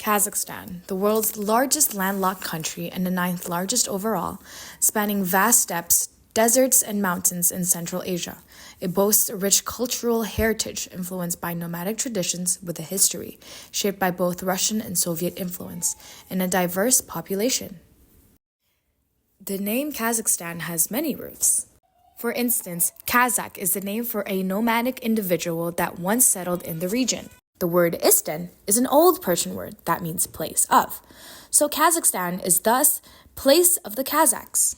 Kazakhstan, the world's largest landlocked country and the ninth largest overall, spanning vast steppes, deserts, and mountains in Central Asia. It boasts a rich cultural heritage influenced by nomadic traditions with a history shaped by both Russian and Soviet influence, and a diverse population. The name Kazakhstan has many roots. For instance, Kazakh is the name for a nomadic individual that once settled in the region. The word Istan is an old Persian word that means place of. So Kazakhstan is thus place of the Kazakhs.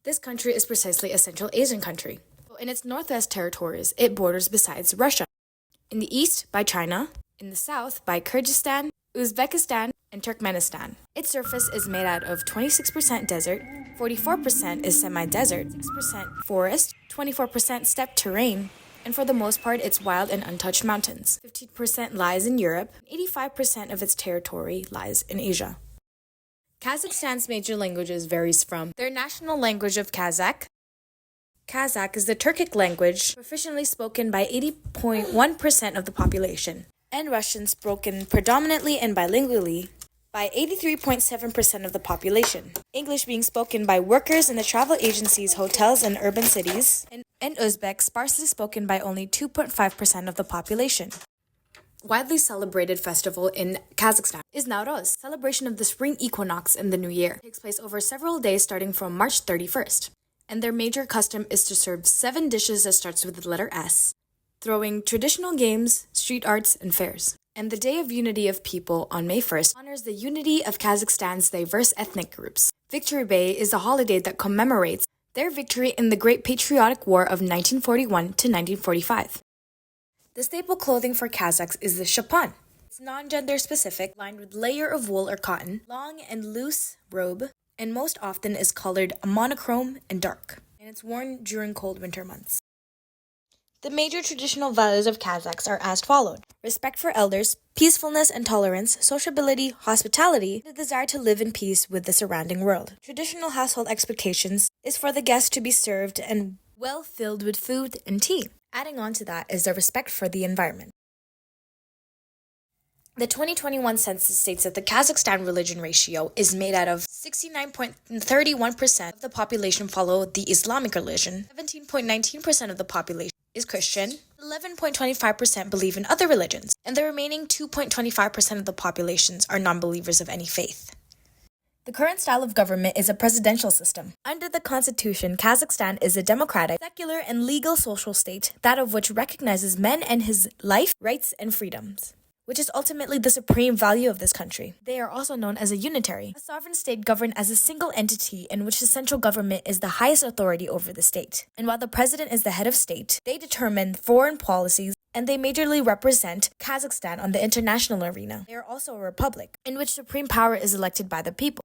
This country is precisely a Central Asian country. In its northwest territories, it borders besides Russia. In the east by China, in the south by Kyrgyzstan, Uzbekistan, and Turkmenistan. Its surface is made out of 26% desert, 44% is semi-desert, 6% forest, 24% steppe terrain, and for the most part, it's wild and untouched mountains. 15% lies in Europe, 85% of its territory lies in Asia. Kazakhstan's major languages varies from their national language of Kazakh. Kazakh is the Turkic language, proficiently spoken by 80.1% of the population, and Russian spoken predominantly and bilingually by 83.7% of the population. English being spoken by workers in the travel agencies, hotels, and urban cities, and Uzbek sparsely spoken by only 2.5% of the population. Widely celebrated festival in Kazakhstan is Nowruz, celebration of the spring equinox in the new year. It takes place over several days starting from March 31st. And their major custom is to serve 7 dishes that starts with the letter S, throwing traditional games, street arts, and fairs. And the Day of Unity of People on May 1st honors the unity of Kazakhstan's diverse ethnic groups. Victory Day is a holiday that commemorates their victory in the Great Patriotic War of 1941 to 1945. The staple clothing for Kazakhs is the shapan. It's non-gender specific, lined with layer of wool or cotton, long and loose robe, and most often is colored monochrome and dark, and it's worn during cold winter months. The major traditional values of Kazakhs are as followed: respect for elders, peacefulness and tolerance, sociability, hospitality, the desire to live in peace with the surrounding world. Traditional household expectations is for the guests to be served and well filled with food and tea. Adding on to that is the respect for the environment. The 2021 census states that the Kazakhstan religion ratio is made out of 69.31% of the population follow the Islamic religion, 17.19% of the population is Christian, 11.25% believe in other religions, and the remaining 2.25% of the populations are non-believers of any faith. The current style of government is a presidential system. Under the constitution, Kazakhstan is a democratic, secular, and legal social state, that of which recognizes man and his life, rights, and freedoms, which is ultimately the supreme value of this country. They are also known as a unitary, a sovereign state governed as a single entity in which the central government is the highest authority over the state. And while the president is the head of state, they determine foreign policies, and they majorly represent Kazakhstan on the international arena. They are also a republic, in which supreme power is elected by the people.